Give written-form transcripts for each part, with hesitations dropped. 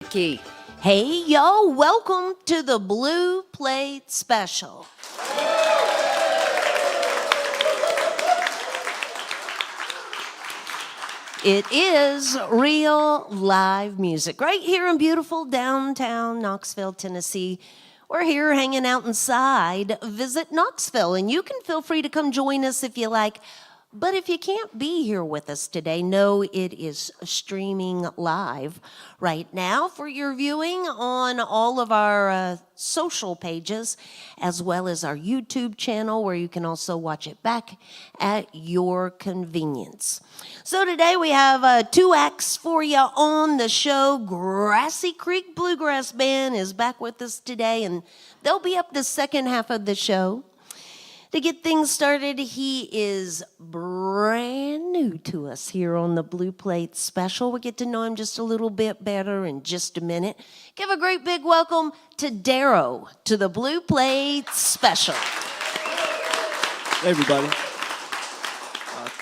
Key. Hey, yo, welcome to the Blue Plate Special. It is real live music right here in beautiful downtown Knoxville, Tennessee. We're here hanging out inside Visit Knoxville, and you can feel free to come join us if you like. But if you can't be here with us today, know it is streaming live right now for your viewing on all of our social pages, as well as our YouTube channel, where you can also watch it back at your convenience. So today we have two acts for you on the show. Grassy Creek Bluegrass Band is back with us today, and they'll be up the second half of the show. To get things started, he is brand new to us here on the Blue Plate Special. We'll get to know him just a little bit better in just a minute. Give a great big welcome to Darrow to the Blue Plate Special. Hey, everybody.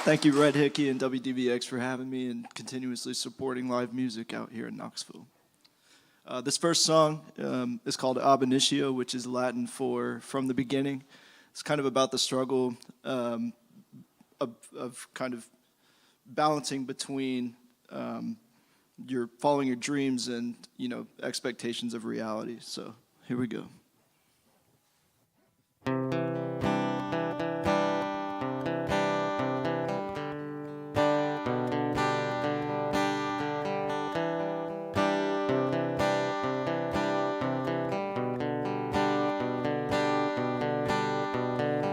Thank you, Red Hickey and WDVX, for having me and continuously supporting live music out here in Knoxville. This first song is called Ab Initio, which is Latin for from the beginning. It's kind of about the struggle of kind of balancing between your following your dreams and, you know, expectations of reality. So here we go.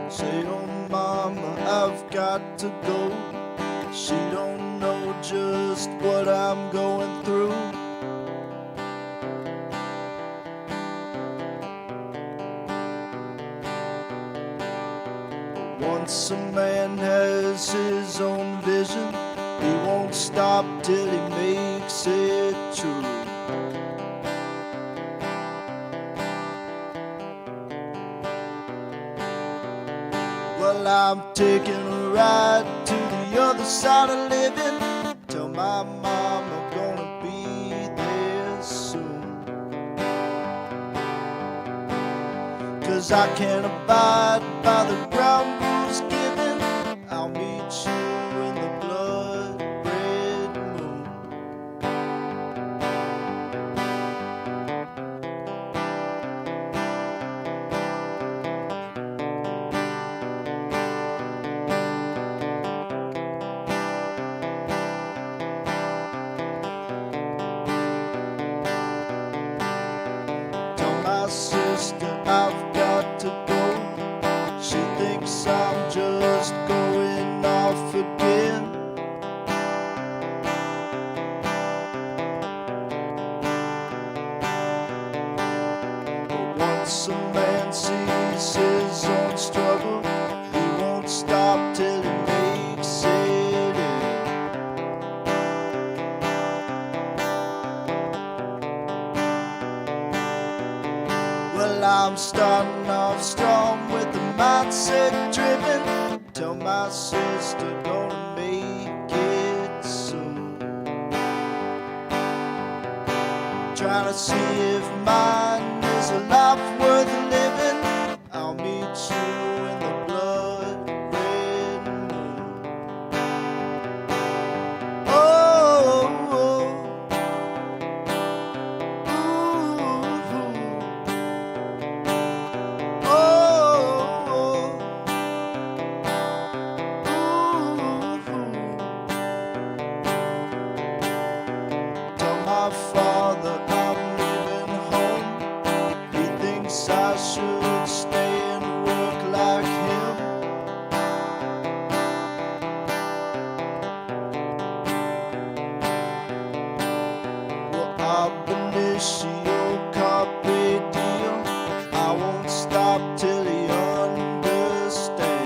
Say, oh mama, I've got to go. She don't know just what I'm going through. But once a man has his own vision, he won't stop till he makes it true. Well, I'm taking a ride to the other side of living. Tell my mom I'm gonna be there soon. 'Cause I can't abide by the ground rules given. I'll meet you in the blood-red moon. My sister, I've got to go. She thinks I'm just going off again. But once a man sees his own struggle, he won't stop till he makes it in. Well, I'm starting off strong with the mindset driven. Tell my sister gonna make it soon. Trying to see if mine is a life worth living. I'll meet you in the blood-red moon. Oh, oh, oh. My father, I'm leaving home. He thinks I should stay and work like him. Well, ab initio carpe diem. I won't stop till he understands.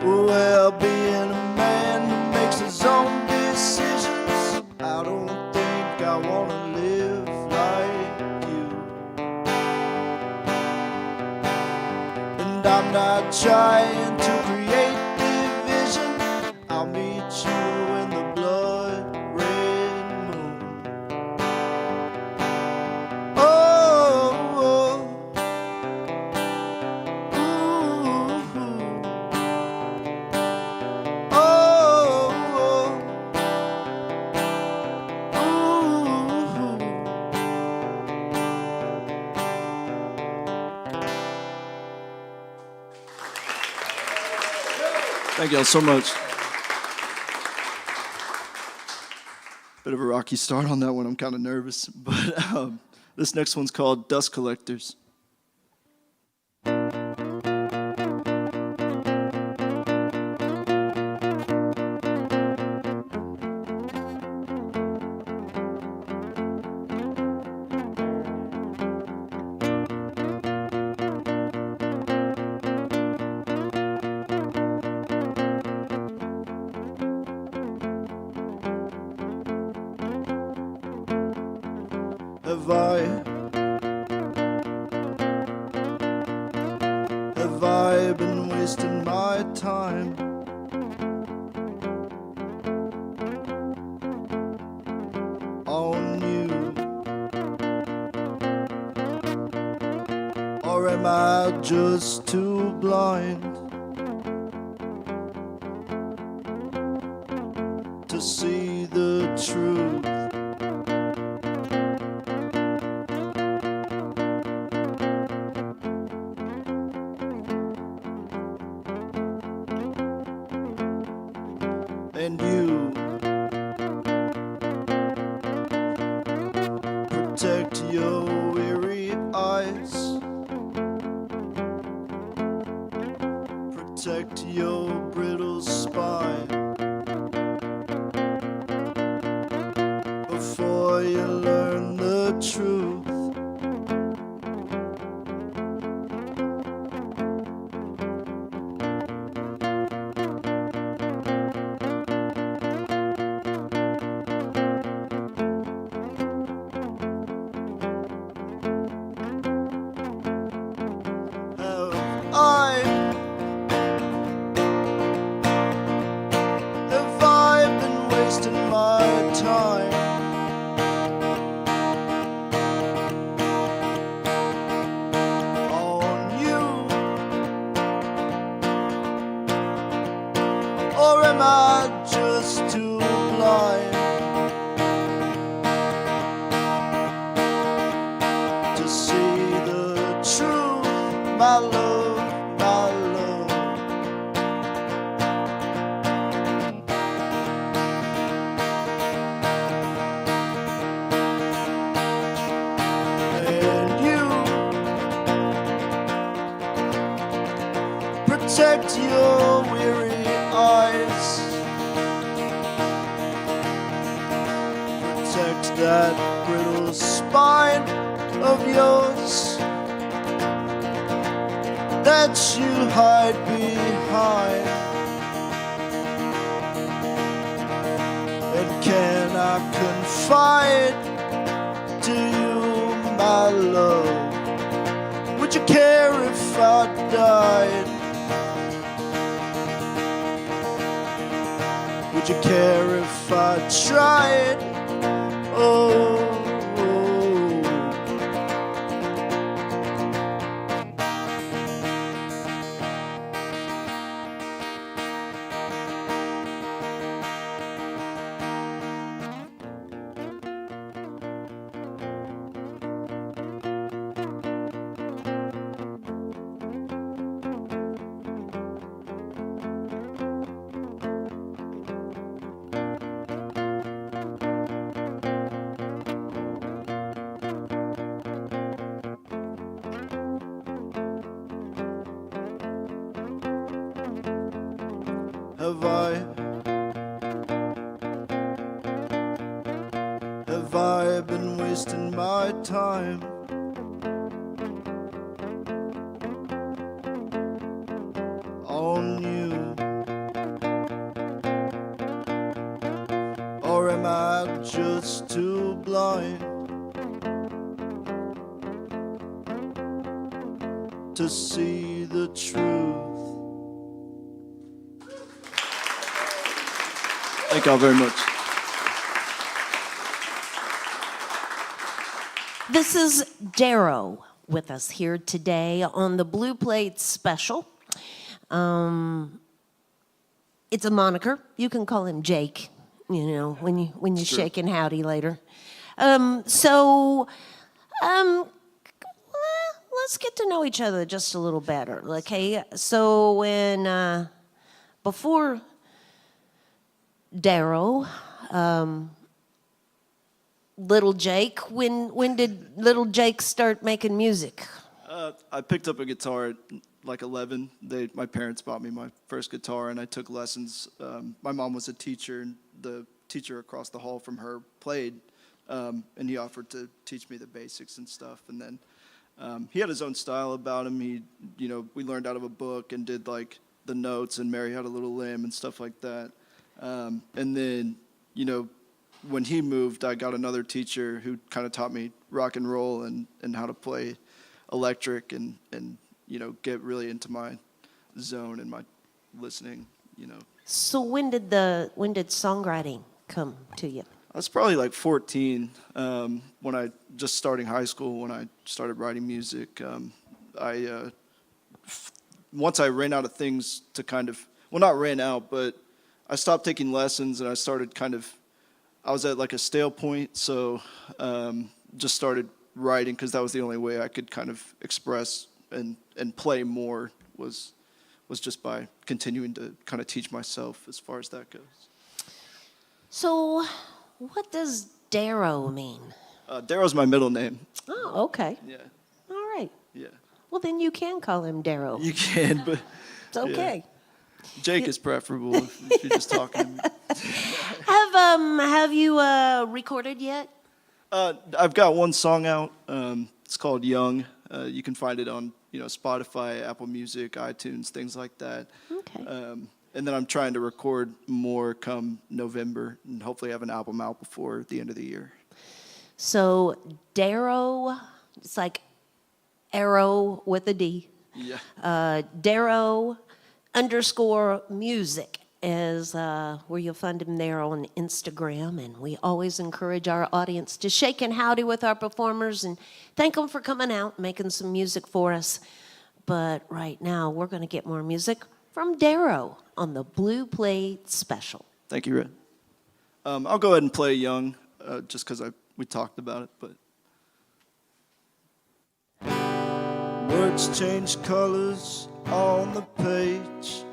Well, being a man who makes his own decisions, I don't think I wanna live like you. And I'm not trying to create division. Thank y'all so much. Bit of a rocky start on that one. I'm kind of nervous. But this next one's called Dust Collectors. Have I been wasting my time? On you? Or am I just too blind to see the truth? And you protect your weary eyes, protect your brittle spine before you learn the truth. Have I been wasting my time on you? Or am I just too blind to see the truth, my love, my love? And you protect your weary eyes, protect that brittle spine of yours that you hide behind. And can I confide to you, my love? Would you care if I died? Would you care if I tried? Oh. Have I been wasting my time on you? Or am I just too blind to see the truth? Thank y'all very much. This is Darrow with us here today on the Blue Plate Special. It's a moniker. You can call him Jake, you know, when you're Sure. shaking howdy later. Let's get to know each other just a little better, okay? So when before Darrow, Little Jake. When did Little Jake start making music? I picked up a guitar at like 11. My parents bought me my first guitar, and I took lessons. My mom was a teacher, and the teacher across the hall from her played, and he offered to teach me the basics and stuff. And then he had his own style about him. We learned out of a book and did like the notes and Mary Had a Little Lamb and stuff like that. And then, when he moved, I got another teacher who kind of taught me rock and roll and how to play electric and get really into my zone and my listening. So when did songwriting come to you? I was probably like 14 when I just starting high school when I started writing music. Once I ran out of things to not ran out, but I stopped taking lessons and I started I was at like a stale point, so just started writing because that was the only way I could kind of express and play more was just by continuing to kind of teach myself as far as that goes. So what does Darrow mean? Darrow's my middle name. Oh, okay. Yeah. All right. Yeah. Well, then you can call him Darrow. You can, but It's okay. Yeah. Jake is preferable if you're just talking to me. Have you recorded yet? I've got one song out. It's called Young. You can find it on Spotify, Apple Music, iTunes, things like that. Okay. And then I'm trying to record more come November and hopefully have an album out before the end of the year. So Darrow, it's like arrow with a D. Yeah. Darrow _music is where you'll find him there on Instagram. And we always encourage our audience to shake and howdy with our performers and thank them for coming out and making some music for us. But right now, we're going to get more music from Darrow on the Blue Plate Special. Thank you, Red. I'll go ahead and play Young just because we talked about it. But words change colors on the page.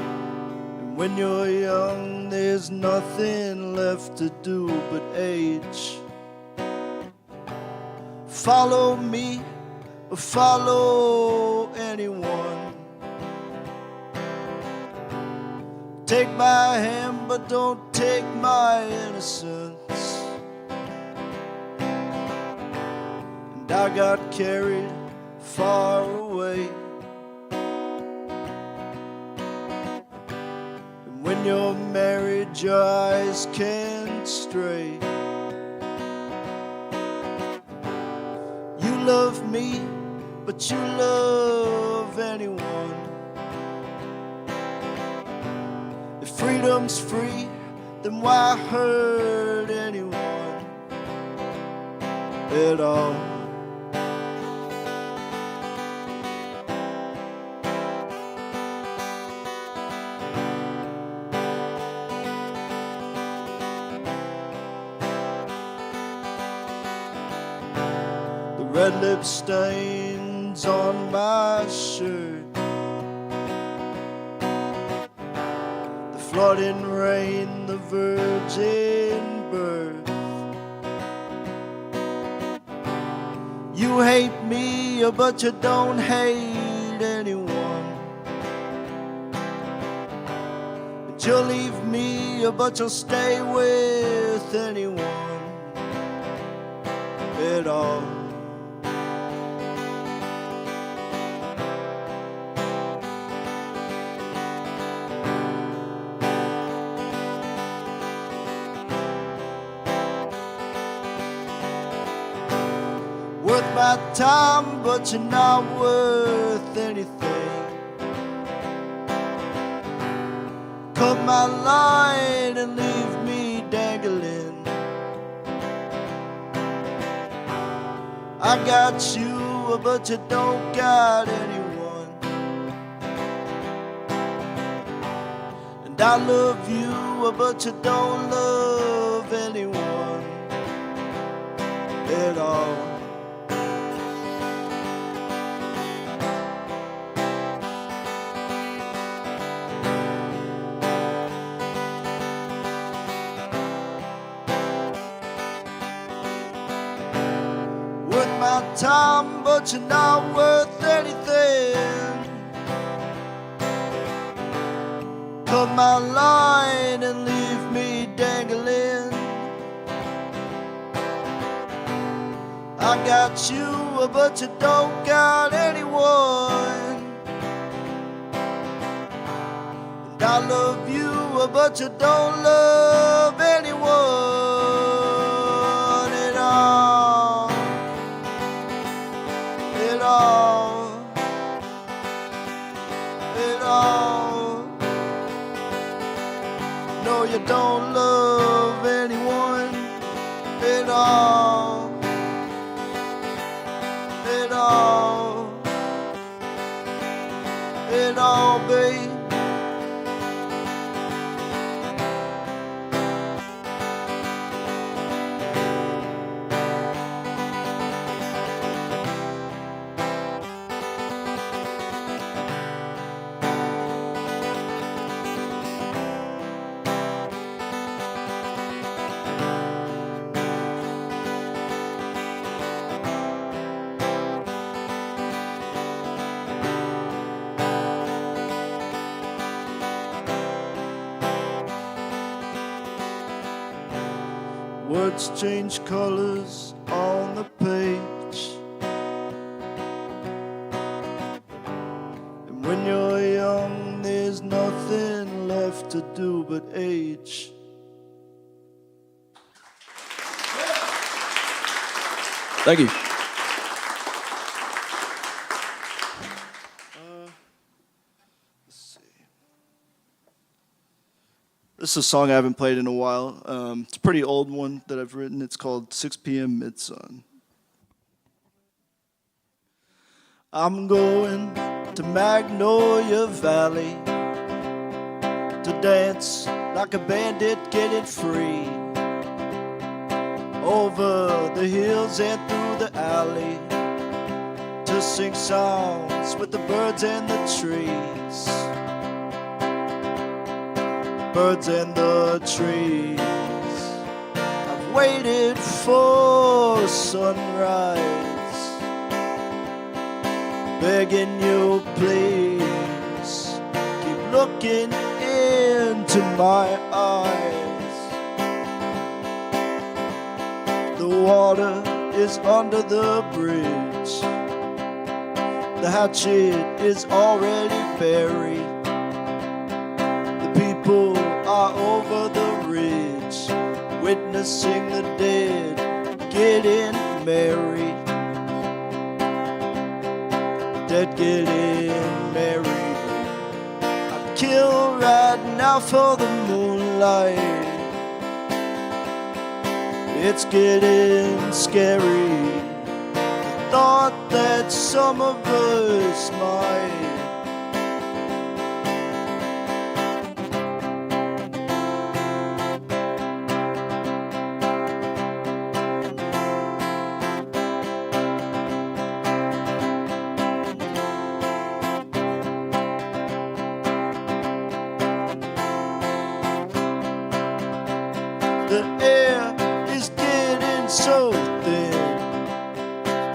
And when you're young, there's nothing left to do but age. Follow me or follow anyone. Take my hand, but don't take my innocence. And I got carried far away. And when you're married, your eyes can't stray. You love me, but you love anyone. If freedom's free, then why hurt anyone at all? The red lip stains on my shirt, the flooding rain, the virgin birth. You hate me, but you don't hate anyone. And you'll leave me, but you'll stay with anyone at all. Worth my time, but you're not worth anything. Cut my line and leave me dangling. I got you, but you don't got anyone. And I love you, but you don't love anyone at all. got time, but you're not worth anything. Cut my line and leave me dangling. I got you, but you don't got anyone. And I love you, but you don't love anyone at all. At all. At all. No, you don't love anyone at all. At all. At all, babe. Words change colors on the page, and when you're young there's nothing left to do but age. Thank you. Let's see. This is a song I haven't played in a while. It's a pretty old one that I've written. It's called 6 p.m. Midsun. I'm going to Magnolia Valley to dance like a bandit, get it free. Over the hills and through the alley, to sing songs with the birds and the trees. Birds and the trees. I've waited for sunrise, begging you please, keep looking into my eyes. The water is under the bridge, the hatchet is already buried. The people are over the ridge, witnessing the dead getting married. Dead getting married. I'd kill right now for the moonlight. It's getting scary, the thought that some of us might. The air is getting so thin,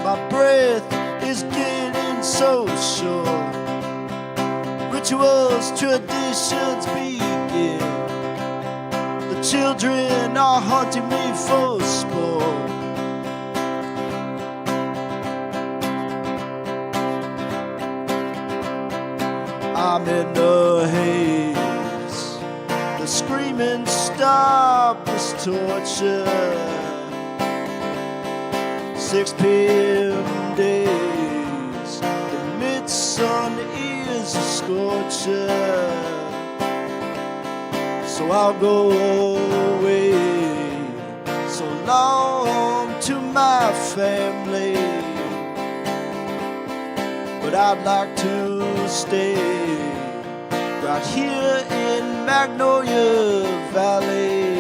my breath is getting so short. Rituals, traditions begin. The children are hunting me for sport. I'm in a haze. The screaming stop this torture. 6 p.m. days, the mid-sun is a scorcher. So I'll go away, so long to my family. But I'd like to stay right here in Magnolia Valley.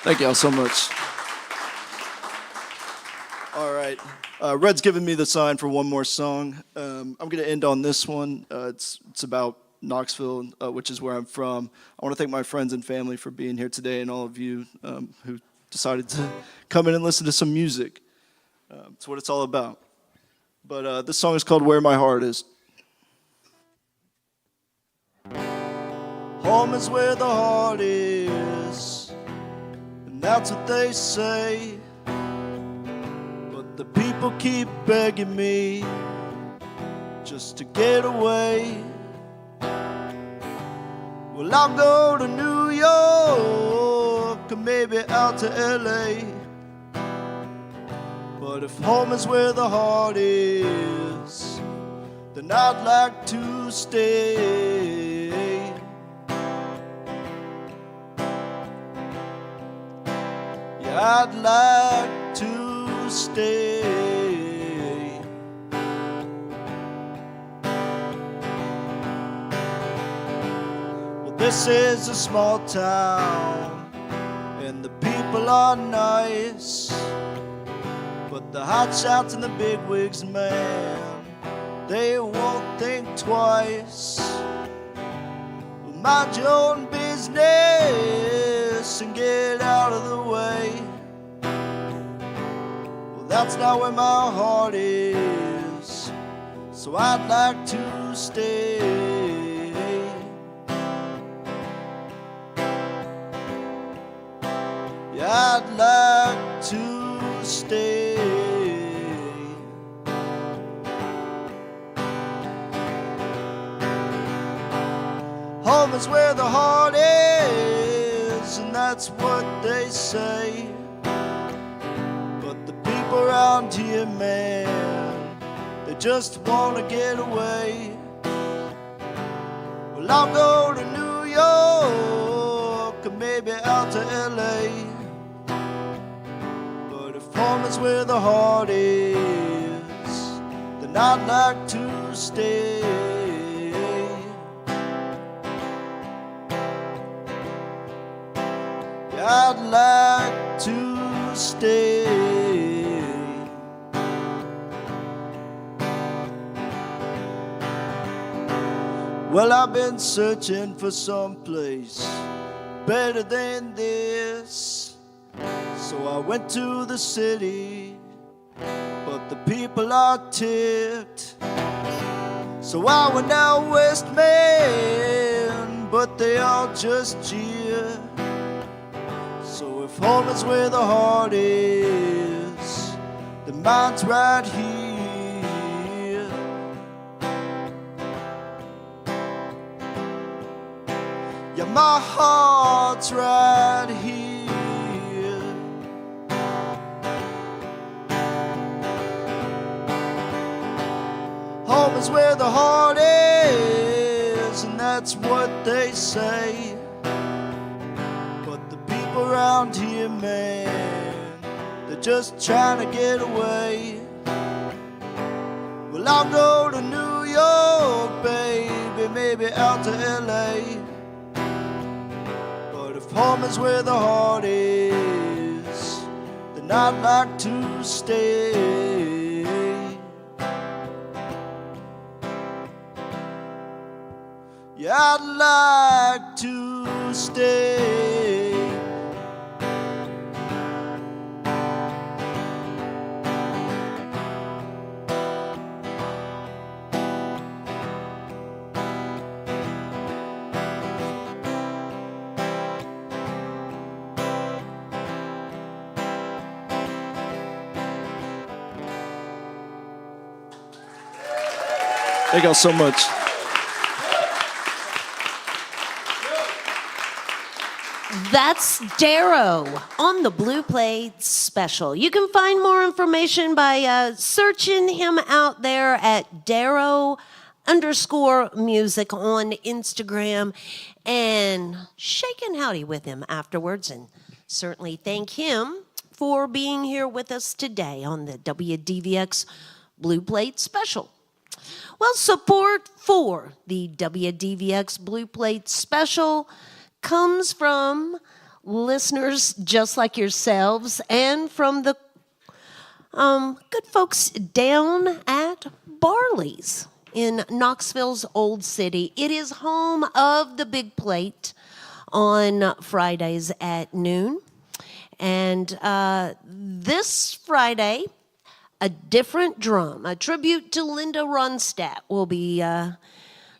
Thank y'all so much. All right, Red's given me the sign for one more song. I'm gonna end on this one. It's about Knoxville, which is where I'm from. I want to thank my friends and family for being here today, and all of you who decided to come in and listen to some music. It's what it's all about. But this song is called Where My Heart Is. Home is where the heart is, and that's what they say. But the people keep begging me just to get away. Well, I'll go to New York or maybe out to LA. But if home is where the heart is, then I'd like to stay. Yeah, I'd like to stay. Well, this is a small town, and the people are nice. But the hotshots and the bigwigs, man, they won't think twice. Well, mind your own business and get out of the way. Well, that's not where my heart is, so I'd like to stay. Yeah, I'd like to stay. Home is where the heart is, and that's what they say. But the people around here, man, they just want to get away. Well, I'll go to New York or maybe out to LA. But if home is where the heart is, then I'd like to stay. I'd like to stay. Well, I've been searching for some place better than this, so I went to the city, but the people are ticked. So I went out west, man, but they all just jeer. So if home is where the heart is, then mine's right here. Yeah, my heart's right here. Home is where the heart is, and that's what they say. Around here, man, they're just trying to get away. Well, I'll go to New York, baby, maybe out to LA. But if home is where the heart is, then I'd like to stay. Yeah, I'd like to stay. Thank y'all so much. That's Darrow on the Blue Plate Special. You can find more information by searching him out there at Darrow_music on Instagram and shaking howdy with him afterwards. And certainly thank him for being here with us today on the WDVX Blue Plate Special. Well, support for the WDVX Blue Plate Special comes from listeners just like yourselves and from the good folks down at Barley's in Knoxville's Old City. It is home of the Big Plate on Fridays at noon. And this Friday, a different drum, a tribute to Linda Ronstadt, will be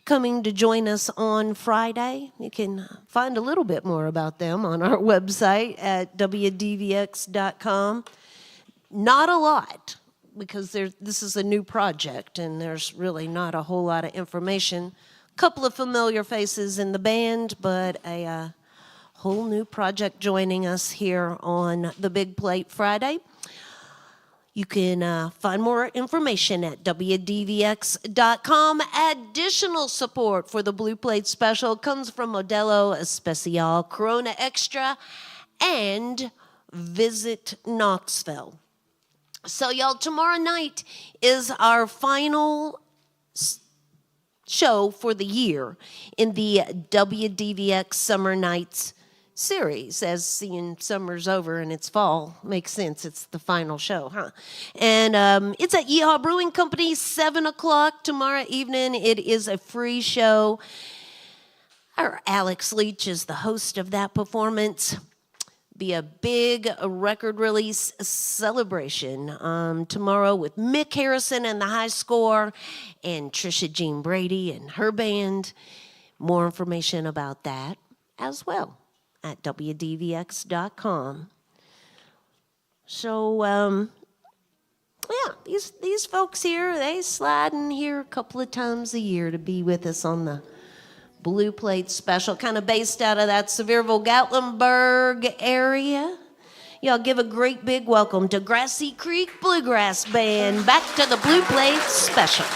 coming to join us on Friday. You can find a little bit more about them on our website at WDVX.com. Not a lot, because this is a new project and there's really not a whole lot of information. A couple of familiar faces in the band, but a whole new project joining us here on the Big Plate Friday. You can find more information at WDVX.com. Additional support for the Blue Plate Special comes from Modelo Especial, Corona Extra, and Visit Knoxville. So, y'all, tomorrow night is our final show for the year in the WDVX Summer Nights series, as seeing summer's over and it's fall makes sense. It's the final show, huh? And it's at Yeehaw Brewing Company, 7 o'clock tomorrow evening. It is a free show. Our Alex Leach is the host of that performance. Be a big record release celebration tomorrow with Mick Harrison and the High Score and Trisha Jean Brady and her band. More information about that as well at WDVX.com. So, yeah, these folks here, they slide in here a couple of times a year to be with us on the Blue Plate Special, kind of based out of that Sevierville, Gatlinburg area. Y'all give a great big welcome to Grassy Creek Bluegrass Band. Back to the Blue Plate Special.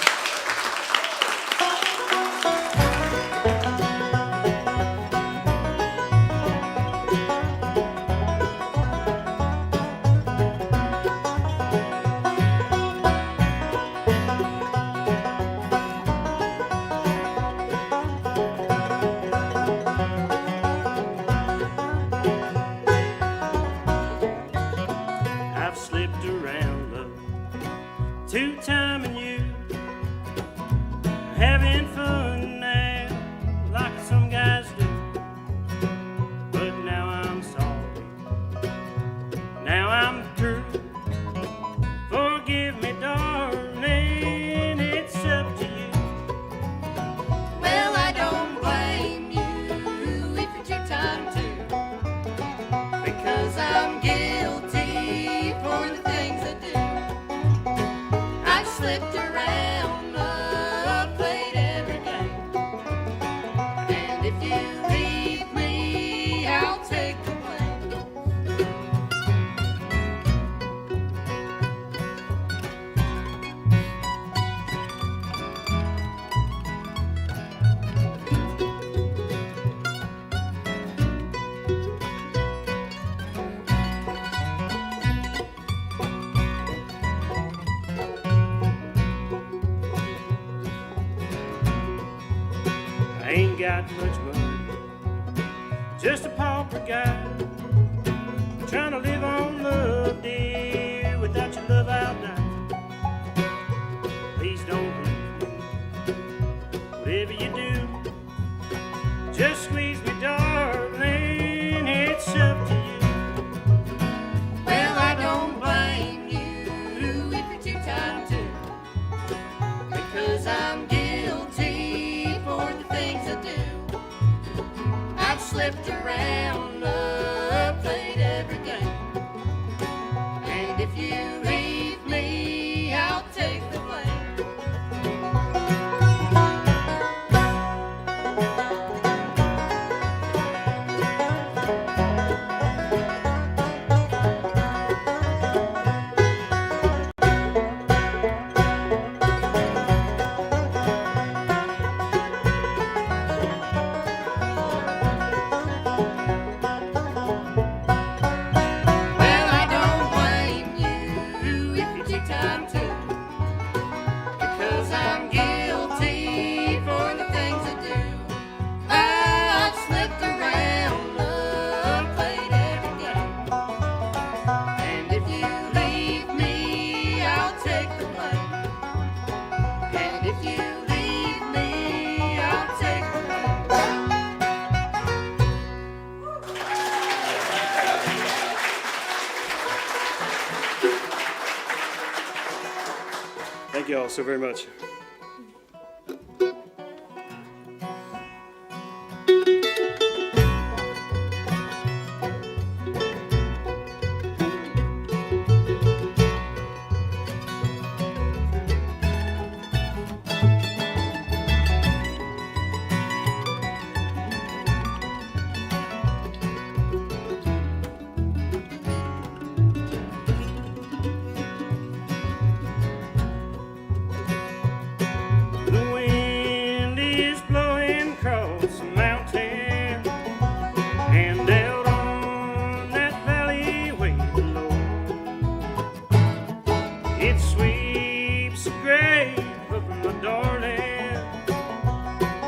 Ain't got much money, just a pauper guy, trying to live on love, dear, without your love out now. Please don't leave me, whatever you do, just squeeze me, darling, it's up to you. Well, I don't blame you if you're too tired to, because I'm guilty for the things I do. I've slipped around, played every game, you all so very much. The wind is blowing across the mountain and out on that valley way below. It sweeps the grave of my darling.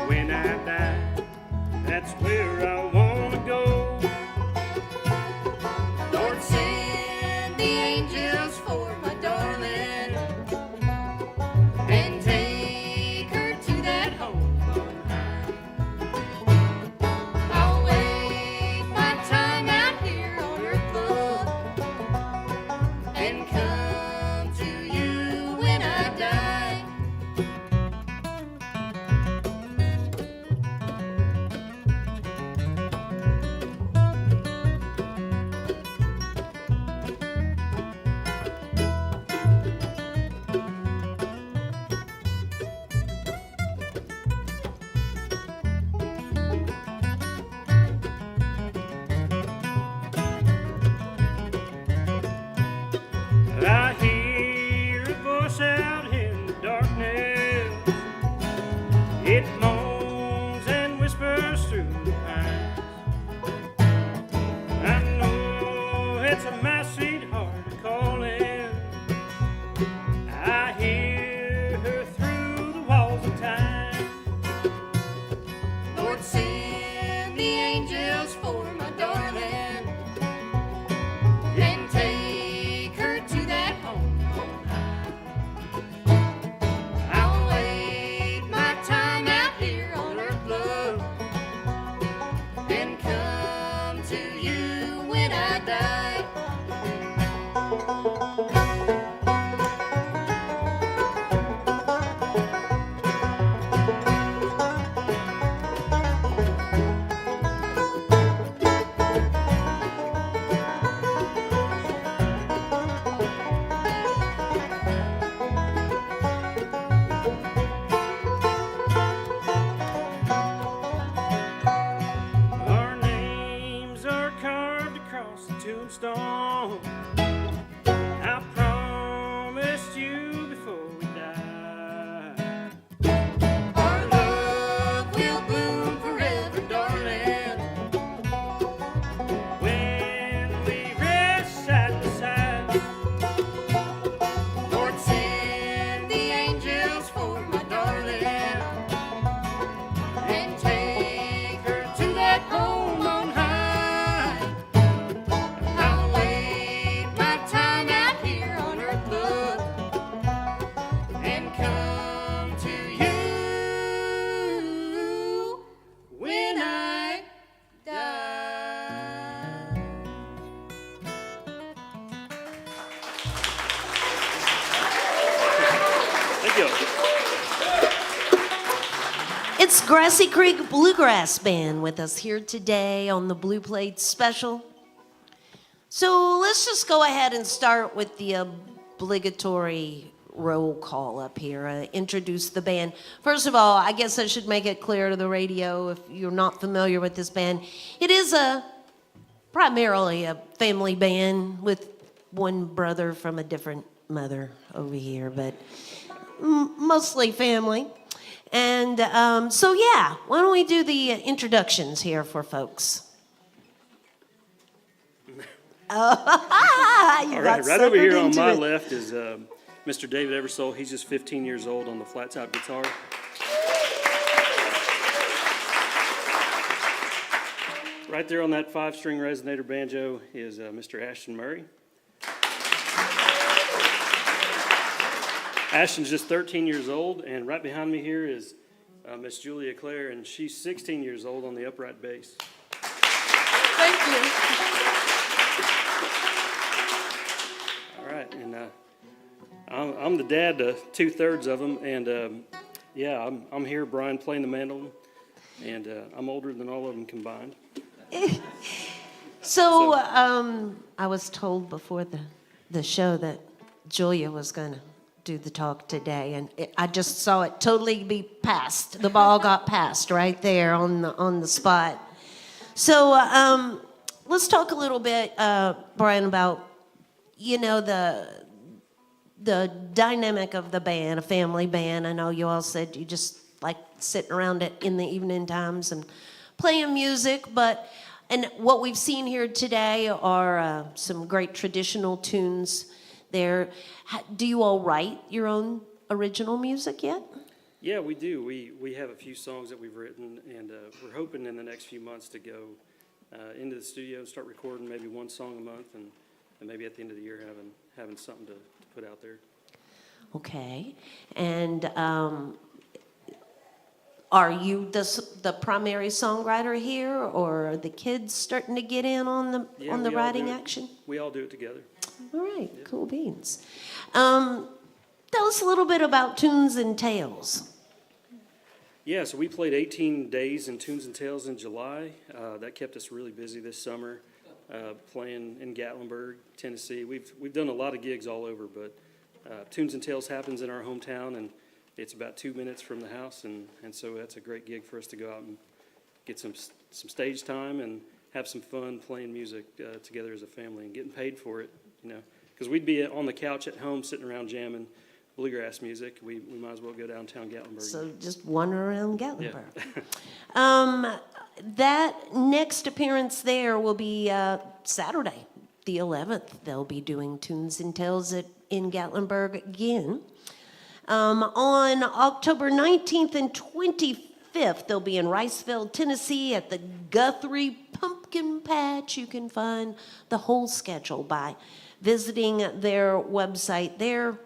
When I die, that's where I wanna go. Lord, send the angels for my darling and take her to that home on high. I'll wait my time out here on earth, love, and come to you when I die. I hear a voice out in the darkness. It moans and whispers through the pines. I know it's a my sweetheart calling. I hear her through the walls of time. Lord, send the angels for my darling and take her to that home on high. I'll wait my time out here on earth, love, and come to you when I die. Our names are carved across the tombstone. I promised you before we die. Our love will bloom forever, darling. When we rest side by side, Lord, send the angels for my darling and take her to that home on high. I'll wait my time out here on earth, love, and come to you when I die. thank you. It's Grassy Creek Bluegrass Band with us here today on the Blue Plate Special. So let's just go ahead and start with the obligatory roll call up here. Introduce the band. First of all, I guess I should make it clear to the radio if you're not familiar with this band. It is primarily a family band with one brother from a different mother over here, but mostly family. And so, yeah, why don't we do the introductions here for folks? All right, right over here on my left. left is Mr. David Eversole. He's just 15 years old on the flat top guitar. Right there on that 5-string resonator banjo is Mr. Ashton Murray. Ashton's just 13 years old, and right behind me here is Miss Julia Clare, and she's 16 years old on the upright bass. Thank you. All right, and I'm I'm the dad to 2/3 of them, and yeah, I'm here, Brian, playing the mandolin, and I'm older than all of them combined. So I was told before the show that Julia was going to do the talk today, and I just saw it totally be passed. The ball got passed right there on the spot. So let's talk a little bit, Brian, about the dynamic of the band, a family band. I know you all said you just like sitting around it in the evening times and playing music, and what we've seen here today are some great traditional tunes there. Do you all write your own original music yet? Yeah, we do. We have a few songs that we've written, and we're hoping in the next few months to go into the studio and start recording maybe one song a month, and maybe at the end of the year having something to put out there. Okay. And are you the primary songwriter here, or are the kids starting to get in on the Yeah, we all writing do it. action? We all do it together. All right, cool beans. Tell us a little bit about Tunes and Tales. Yeah, so we played 18 days in Tunes and Tales in July. That kept us really busy this summer, playing in Gatlinburg, Tennessee. We've done a lot of gigs all over, but Tunes and Tales happens in our hometown, and it's about 2 minutes from the house, and so that's a great gig for us to go out and get some stage time and have some fun playing music together as a family and getting paid for it, because we'd be on the couch at home sitting around jamming bluegrass music. We might as well go downtown Gatlinburg. So just wander around Gatlinburg. Yeah. That next appearance there will be Saturday, the 11th. They'll be doing Tunes and Tales in Gatlinburg again. On October 19th and 25th, they'll be in Riceville, Tennessee at the Guthrie Pumpkin Patch. You can find the whole schedule by visiting their website there,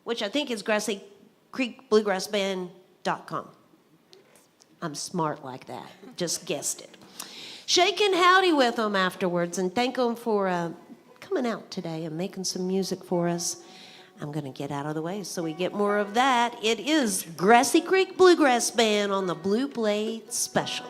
which I think is GrassyCreekBluegrassBand.com. I'm smart like that. Just guessed it. Shake and howdy with them afterwards and thank them for coming out today and making some music for us. I'm going to get out of the way so we get more of that. It is Grassy Creek Bluegrass Band on the Blue Blade Special.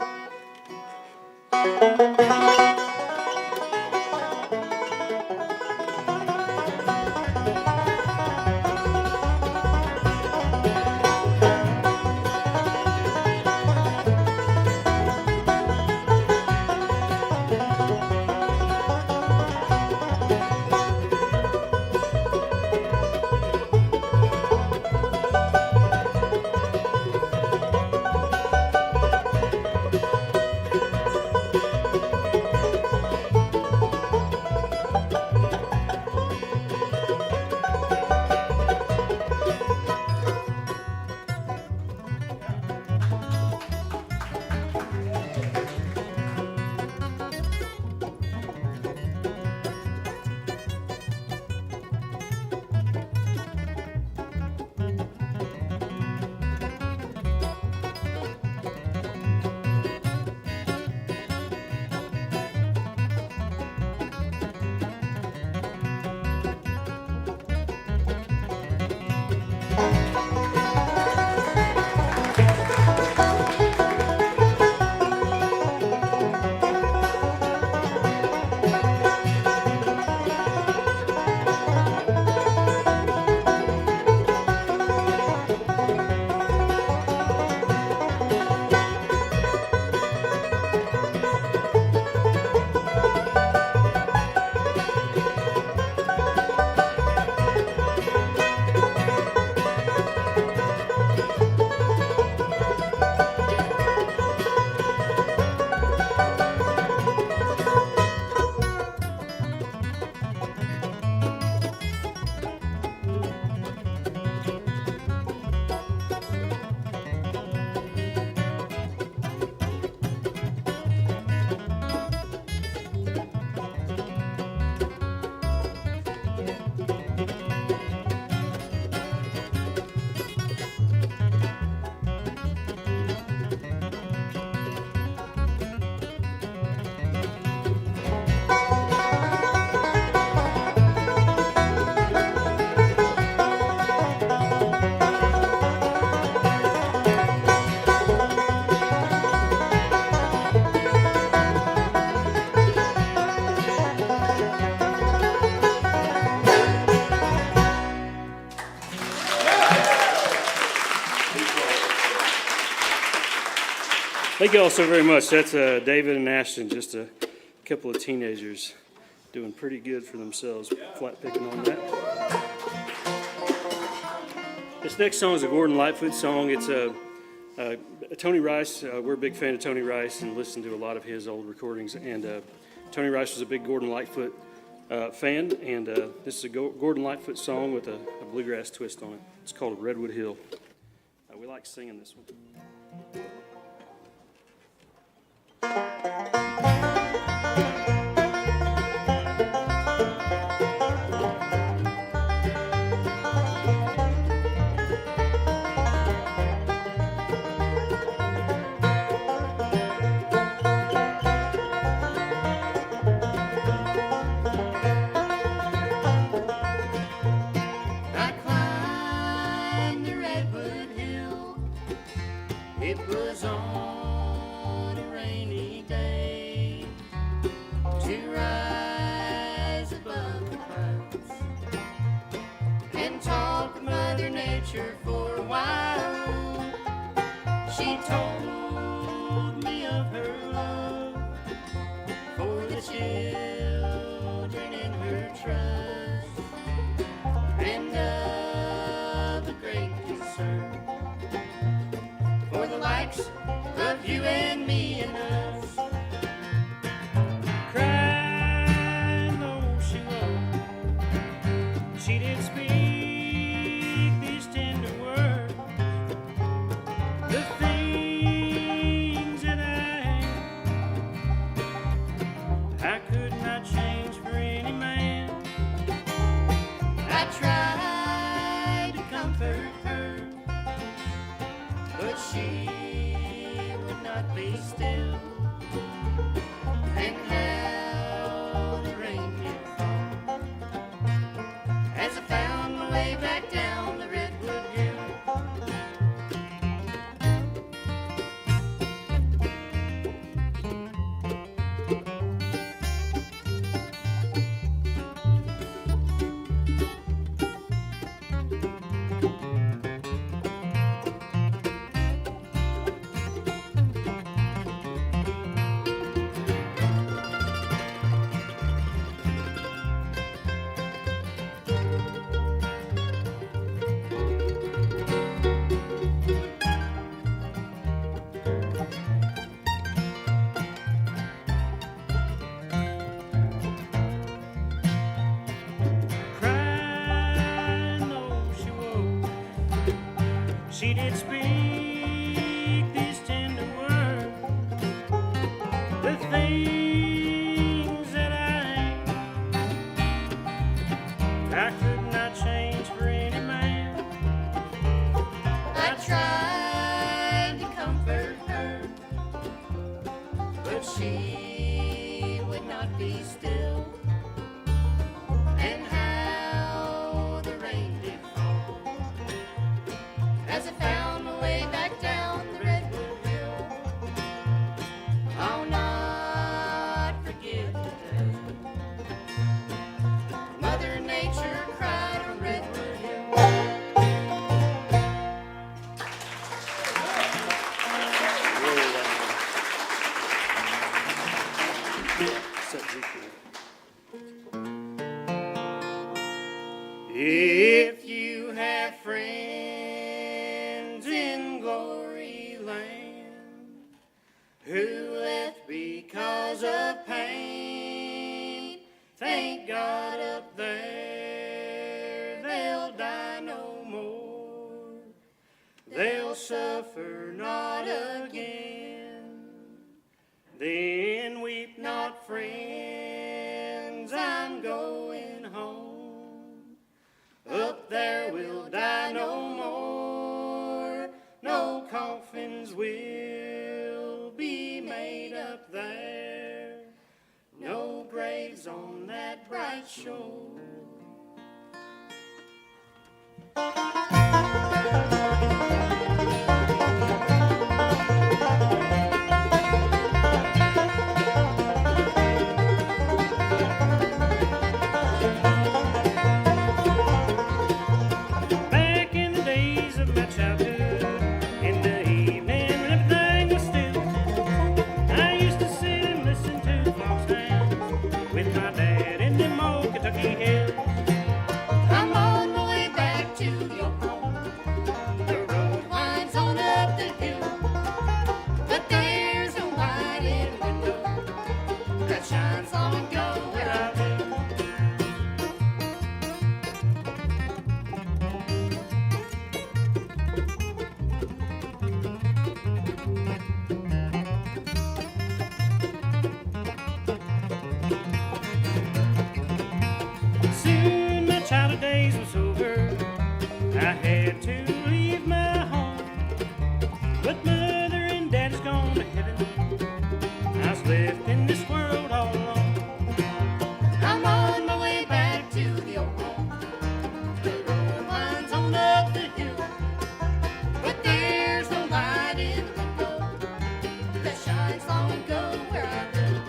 Thank you all so very much. That's David and Ashton, just a couple of teenagers doing pretty good for themselves, flat picking on that. This next song is a Gordon Lightfoot song. It's Tony Rice. We're a big fan of Tony Rice and listen to a lot of his old recordings. And Tony Rice was a big Gordon Lightfoot fan. And this is a Gordon Lightfoot song with a bluegrass twist on it. It's called Redwood Hill. We like singing this one. I climbed the Redwood Hill. It was on a rainy day to rise above the clouds and talk with Mother Nature for a while. She told me of her love for the children in her trust and of a great concern for the likes of you and me and us. Cried, though she loved, she did speak these tender words. The things that I could not change for any man. I tried to comfort her, but she would not be still. And how the rain did fall as I found my way back down the Redwood Hill. Cried, though she woke, she did speak these tender words. The things that I could not change for any man. I tried to comfort her, but she would not be still. And how the rain did fall as I found my way back down the Redwood Hill. I'll not forget the day Mother Nature cried on Redwood Hill. If you have friends in glory land who left because of pain, thank God up there they'll die no more. They'll suffer not again. Then weep not, friends, I'm going home. Up there we'll die no more. No coffins will be made up there. No graves on that bright shore. Back in the days of my childhood, in the evening when everything was still, Rocky Hills. I'm on my way back to your home. The road winds on up the hill, but there's a wide window that shines long ago where I live. Soon my childhood days was over. I had to leave my home, but mother and daddy's gone to heaven. I was left in this world all alone. I'm on my way back to your home. The road winds on up the hill, but there's no light in the window that shines long ago where I live.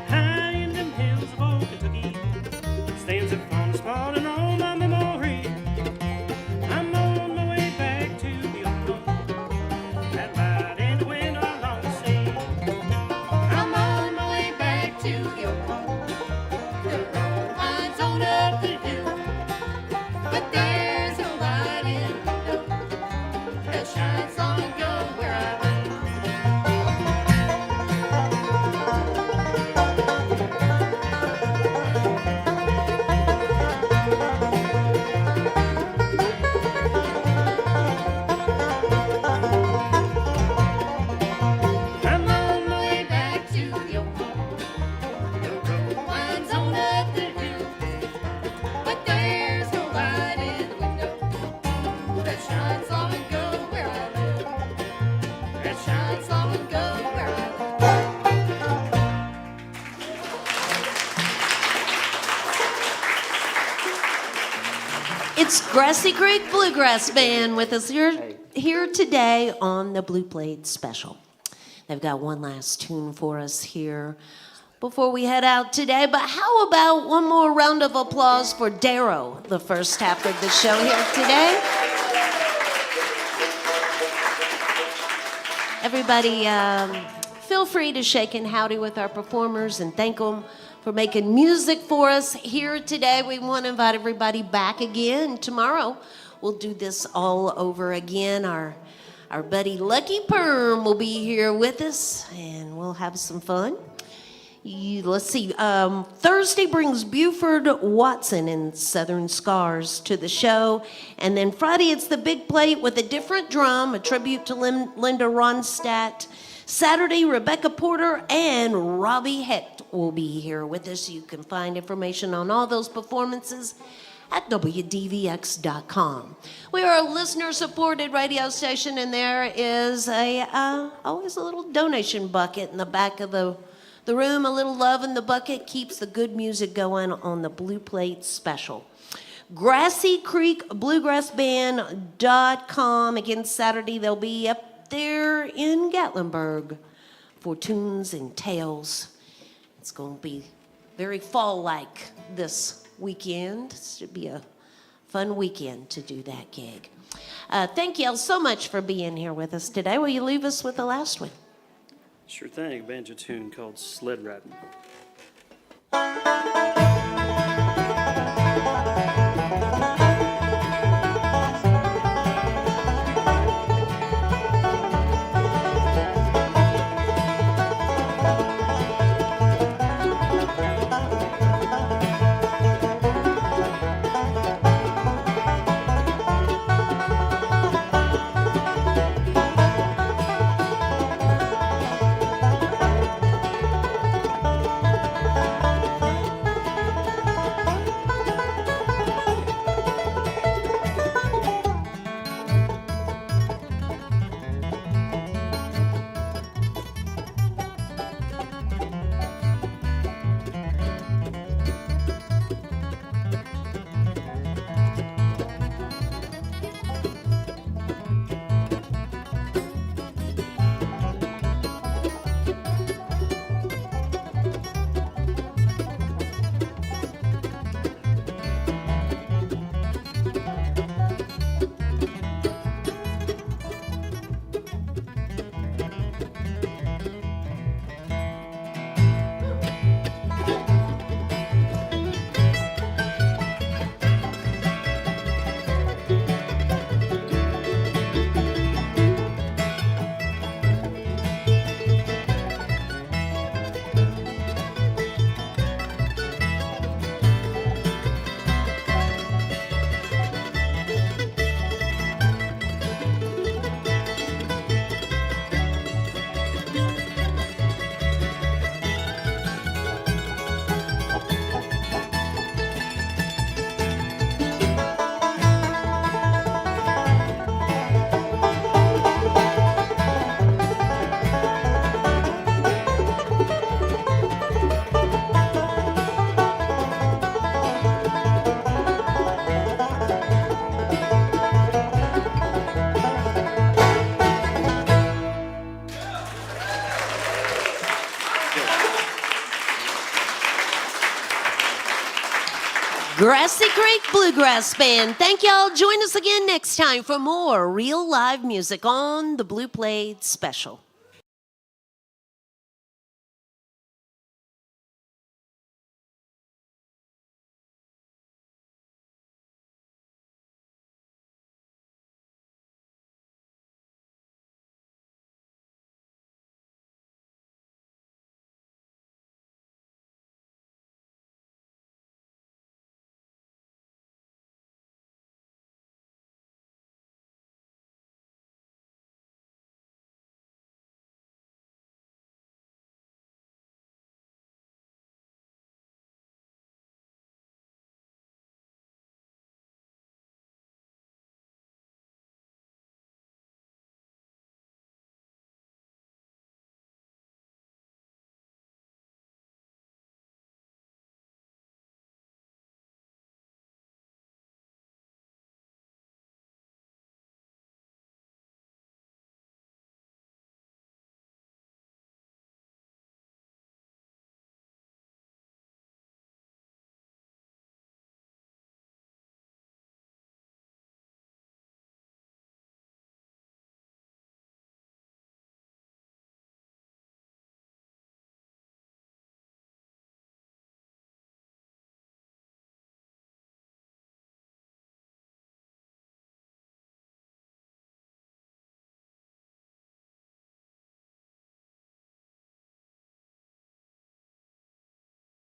High in them hills of old Kentucky stands a fond spot and on my memory. I'm on my way back to the old home. That light in the window I long to see. I'm on my way back to your home. The road winds on up the hill, but there's no light in the window that shines long ago where I live. I'm on my way back to your home. The road winds on up the hill, but there's no light in the window that shines long ago where I live. That shines long ago where I live. It's Grassy Creek Bluegrass Band with us here today on the Blue Plate Special. They've got one last tune for us here before we head out today. But how about one more round of applause for Darrow, the first half of the show here today? Everybody, feel free to shake and howdy with our performers and thank them for making music for us here today. We want to invite everybody back again tomorrow. We'll do this all over again. Our buddy Lucky Perm will be here with us, and we'll have some fun. Let's see. Thursday brings Buford Watson and Southern Scars to the show. And then Friday, it's the Big Plate with a different drum, a tribute to Linda Ronstadt. Saturday, Rebecca Porter and Robbie Hecht will be here with us. You can find information on all those performances at WDVX.com. We are a listener-supported radio station, and there is always a little donation bucket in the back of the room. A little love in the bucket keeps the good music going on the Blue Plate Special. Grassy Creek Bluegrass Band.com. Again, Saturday, they'll be up there in Gatlinburg for Tunes and Tales. It's going to be very fall-like this weekend. It should be a fun weekend to do that gig. Thank you all so much for being here with us today. Will you leave us with the last one? Sure thing, a banjo tune called Sled Riding. Grassy Creek Bluegrass Band. Thank y'all. Join us again next time for more real live music on the Blue Plate Special.